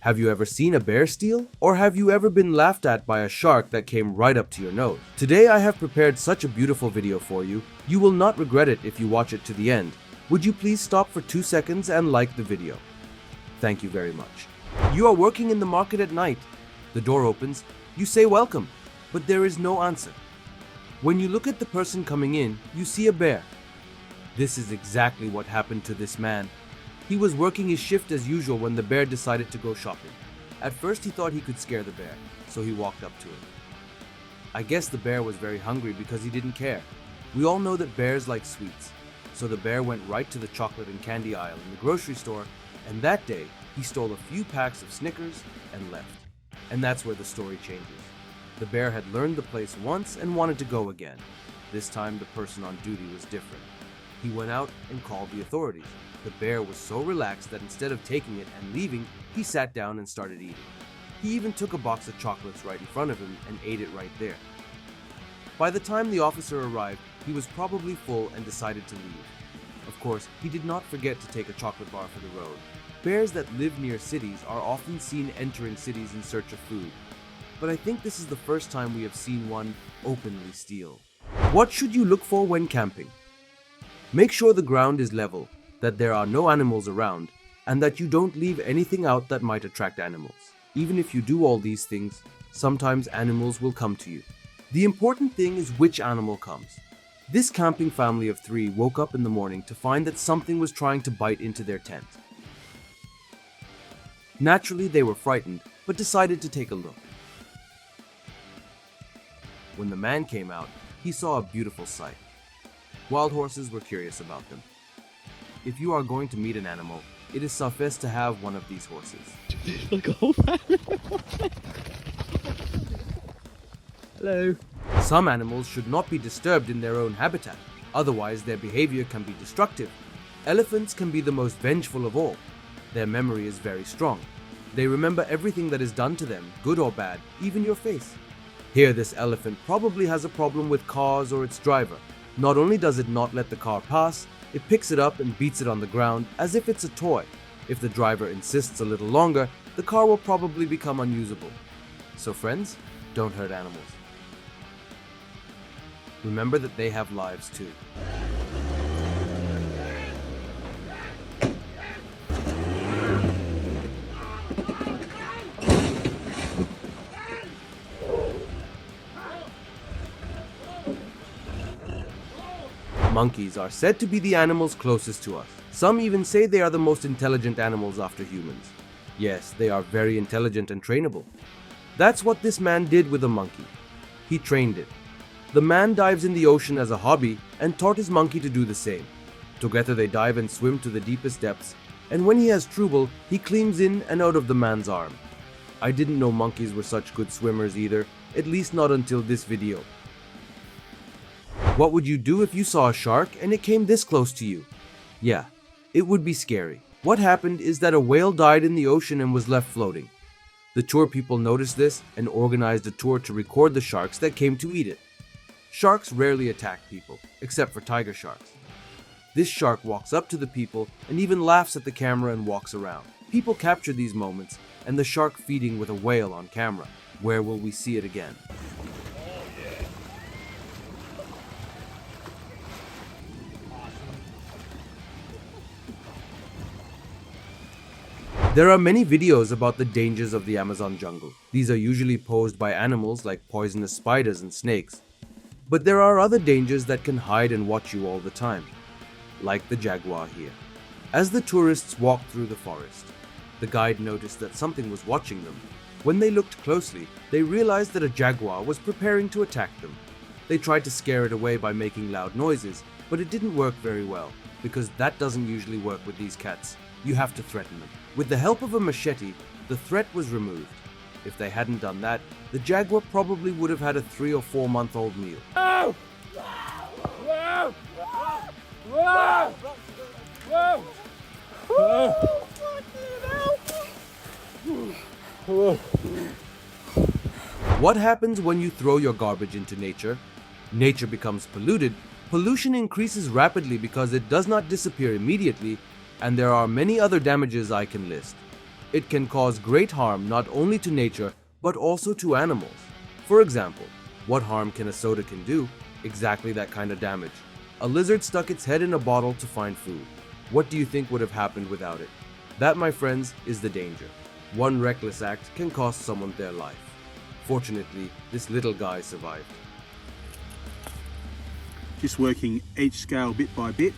Have you ever seen a bear steal? Or have you ever been laughed at by a shark that came right up to your nose? Today I have prepared such a beautiful video for you. You will not regret it if you watch it to the end. Would you please stop for 2 seconds and like the video? Thank you very much. You are working in the market at night. The door opens, you say welcome, but there is no answer. When you look at the person coming in, you see a bear. This is exactly what happened to this man. He was working his shift as usual when the bear decided to go shopping. At first he thought he could scare the bear, so he walked up to it. I guess the bear was very hungry because he didn't care. We all know that bears like sweets, so the bear went right to the chocolate and candy aisle in the grocery store, and that day he stole a few packs of Snickers and left. And that's where the story changes. The bear had learned the place once and wanted to go again. This time the person on duty was different. He went out and called the authorities. The bear was so relaxed that instead of taking it and leaving, he sat down and started eating. He even took a box of chocolates right in front of him and ate it right there. By the time the officer arrived, he was probably full and decided to leave. Of course, he did not forget to take a chocolate bar for the road. Bears that live near cities are often seen entering cities in search of food. But I think this is the first time we have seen one openly steal. What should you look for when camping? Make sure the ground is level, that there are no animals around, and that you don't leave anything out that might attract animals. Even if you do all these things, sometimes animals will come to you. The important thing is which animal comes. This camping family of 3 woke up in the morning to find that something was trying to bite into their tent. Naturally, they were frightened, but decided to take a look. When the man came out, he saw a beautiful sight. Wild horses were curious about them. If you are going to meet an animal, it is safest to have one of these horses. Like a whole animal. Hello. Some animals should not be disturbed in their own habitat, otherwise their behavior can be destructive. Elephants can be the most vengeful of all. Their memory is very strong. They remember everything that is done to them, good or bad, even your face. Here, this elephant probably has a problem with cars or its driver. Not only does it not let the car pass, it picks it up and beats it on the ground as if it's a toy. If the driver insists a little longer, the car will probably become unusable. So friends, don't hurt animals. Remember that they have lives too. Monkeys are said to be the animals closest to us. Some even say they are the most intelligent animals after humans. Yes, they are very intelligent and trainable. That's what this man did with a monkey. He trained it. The man dives in the ocean as a hobby and taught his monkey to do the same. Together they dive and swim to the deepest depths, and when he has trouble, he climbs in and out of the man's arm. I didn't know monkeys were such good swimmers either, at least not until this video. What would you do if you saw a shark and it came this close to you? Yeah, it would be scary. What happened is that a whale died in the ocean and was left floating. The tour people noticed this and organized a tour to record the sharks that came to eat it. Sharks rarely attack people, except for tiger sharks. This shark walks up to the people and even laughs at the camera and walks around. People capture these moments and the shark feeding with a whale on camera. Where will we see it again? There are many videos about the dangers of the Amazon jungle. These are usually posed by animals like poisonous spiders and snakes. But there are other dangers that can hide and watch you all the time, like the jaguar here. As the tourists walked through the forest, the guide noticed that something was watching them. When they looked closely, they realized that a jaguar was preparing to attack them. They tried to scare it away by making loud noises, but it didn't work very well, because that doesn't usually work with these cats. You have to threaten them. With the help of a machete, the threat was removed. If they hadn't done that, the jaguar probably would have had a 3 or 4 month old meal. Whoa! Whoa! Whoa! Whoa! What happens when you throw your garbage into nature? Nature becomes polluted. Pollution increases rapidly because it does not disappear immediately, and there are many other damages I can list. It can cause great harm not only to nature but also to animals. For example, what harm can a soda can do? Exactly that kind of damage. A lizard stuck its head in a bottle to find food. What do you think would have happened without it? That, my friends, is the danger. One reckless act can cost someone their life. Fortunately, this little guy survived. Just working each scale bit by bit.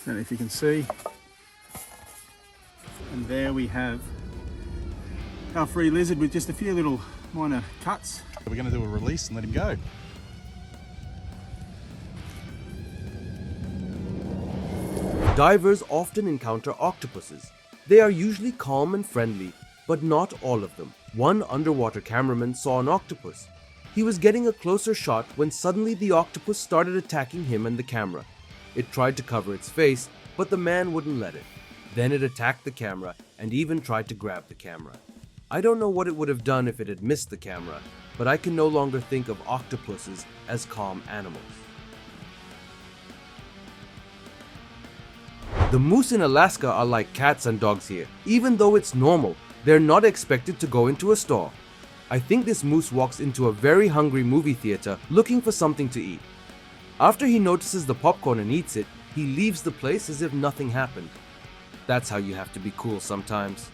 Don't know if you can see. And there we have our free lizard with just a few little minor cuts. We're going to do a release and let him go. Divers often encounter octopuses. They are usually calm and friendly, but not all of them. One underwater cameraman saw an octopus. He was getting a closer shot when suddenly the octopus started attacking him and the camera. It tried to cover its face, but the man wouldn't let it. Then it attacked the camera and even tried to grab the camera. I don't know what it would have done if it had missed the camera, but I can no longer think of octopuses as calm animals. The moose in Alaska are like cats and dogs here. Even though it's normal, they're not expected to go into a store. I think this moose walks into a very hungry movie theater looking for something to eat. After he notices the popcorn and eats it, he leaves the place as if nothing happened. That's how you have to be cool sometimes.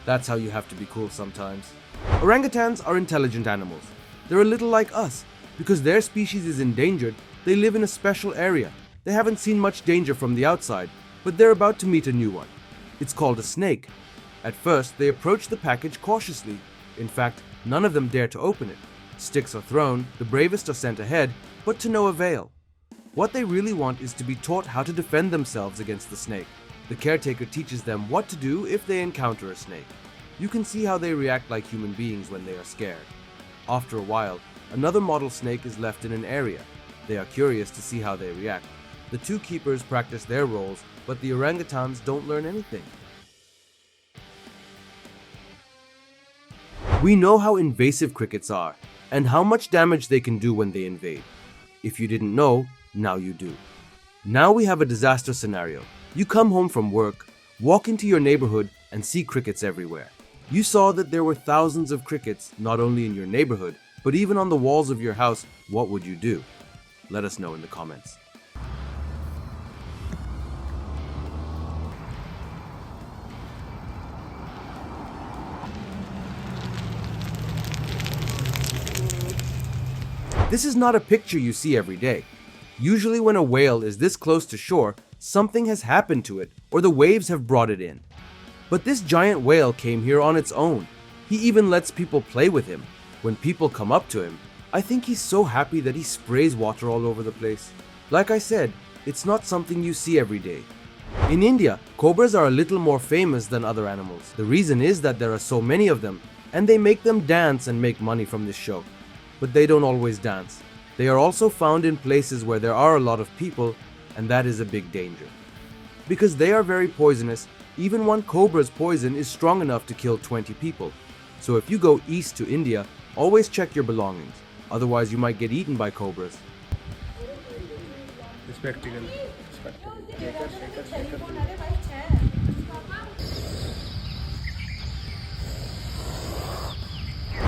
That's how you have to be cool sometimes. Orangutans are intelligent animals. They're a little like us. Because their species is endangered, they live in a special area. They haven't seen much danger from the outside, but they're about to meet a new one. It's called a snake. At first, they approach the package cautiously. In fact, none of them dare to open it. Sticks are thrown, the bravest are sent ahead, but to no avail. What they really want is to be taught how to defend themselves against the snake. The caretaker teaches them what to do if they encounter a snake. You can see how they react like human beings when they are scared. After a while, another model snake is left in an area. They are curious to see how they react. The two keepers practice their roles, but the orangutans don't learn anything. We know how invasive crickets are, and how much damage they can do when they invade. If you didn't know, now you do. Now we have a disaster scenario. You come home from work, walk into your neighborhood, and see crickets everywhere. You saw that there were thousands of crickets, not only in your neighborhood, but even on the walls of your house. What would you do? Let us know in the comments. This is not a picture you see every day. Usually when a whale is this close to shore, something has happened to it, or the waves have brought it in. But this giant whale came here on its own. He even lets people play with him. When people come up to him, I think he's so happy that he sprays water all over the place. Like I said, it's not something you see every day. In India, cobras are a little more famous than other animals. The reason is that there are so many of them, and they make them dance and make money from this show. But they don't always dance. They are also found in places where there are a lot of people, and that is a big danger. Because they are very poisonous, even one cobra's poison is strong enough to kill 20 people. So if you go east to India, always check your belongings. Otherwise you might get eaten by cobras. Spectacle.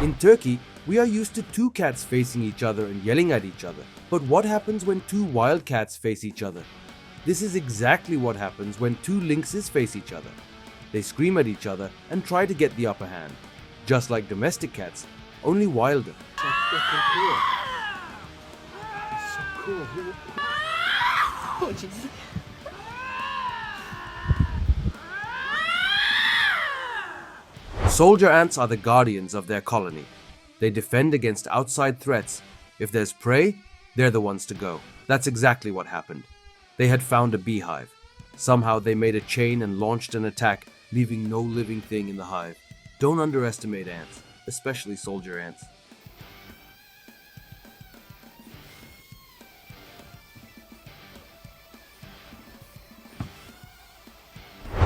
In Turkey, we are used to two cats facing each other and yelling at each other. But what happens when two wild cats face each other? This is exactly what happens when two lynxes face each other. They scream at each other and try to get the upper hand. Just like domestic cats, only wilder. Soldier ants are the guardians of their colony. They defend against outside threats. If there's prey, they're the ones to go. That's exactly what happened. They had found a beehive. Somehow they made a chain and launched an attack, leaving no living thing in the hive. Don't underestimate ants, especially soldier ants.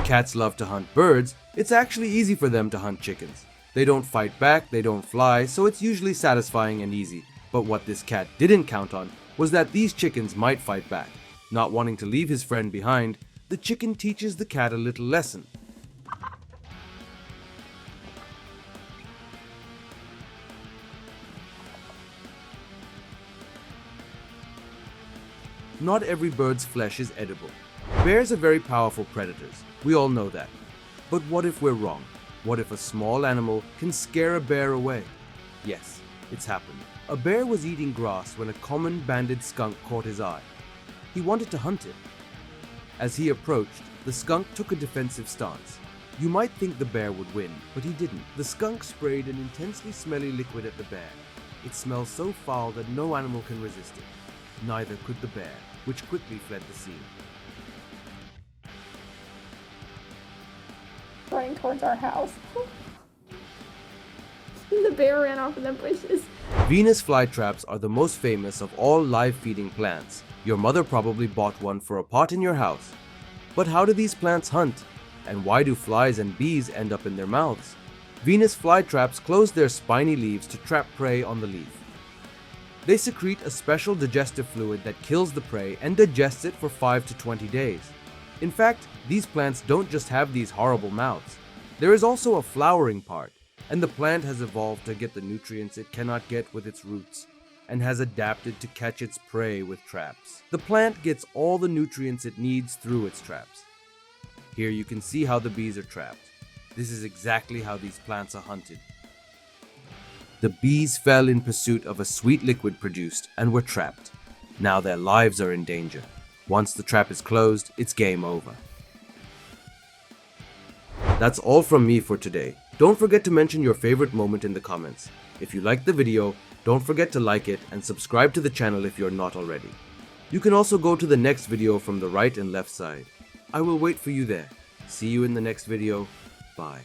Cats love to hunt birds. It's actually easy for them to hunt chickens. They don't fight back, they don't fly, so it's usually satisfying and easy. But what this cat didn't count on was that these chickens might fight back. Not wanting to leave his friend behind, the chicken teaches the cat a little lesson. Not every bird's flesh is edible. Bears are very powerful predators. We all know that. But what if we're wrong? What if a small animal can scare a bear away? Yes, it's happened. A bear was eating grass when a common banded skunk caught his eye. He wanted to hunt it. As he approached, the skunk took a defensive stance. You might think the bear would win, but he didn't. The skunk sprayed an intensely smelly liquid at the bear. It smells so foul that no animal can resist it. Neither could the bear, which quickly fled the scene. Running towards our house. The bear ran off in the bushes. Venus flytraps are the most famous of all live feeding plants. Your mother probably bought one for a pot in your house. But how do these plants hunt? And why do flies and bees end up in their mouths? Venus flytraps close their spiny leaves to trap prey on the leaf. They secrete a special digestive fluid that kills the prey and digests it for 5 to 20 days. In fact, these plants don't just have these horrible mouths. There is also a flowering part, and the plant has evolved to get the nutrients it cannot get with its roots, and has adapted to catch its prey with traps. The plant gets all the nutrients it needs through its traps. Here you can see how the bees are trapped. This is exactly how these plants are hunted. The bees fell in pursuit of a sweet liquid produced and were trapped. Now their lives are in danger. Once the trap is closed, it's game over. That's all from me for today. Don't forget to mention your favorite moment in the comments. If you liked the video, don't forget to like it and subscribe to the channel if you're not already. You can also go to the next video from the right and left side. I will wait for you there. See you in the next video. Bye.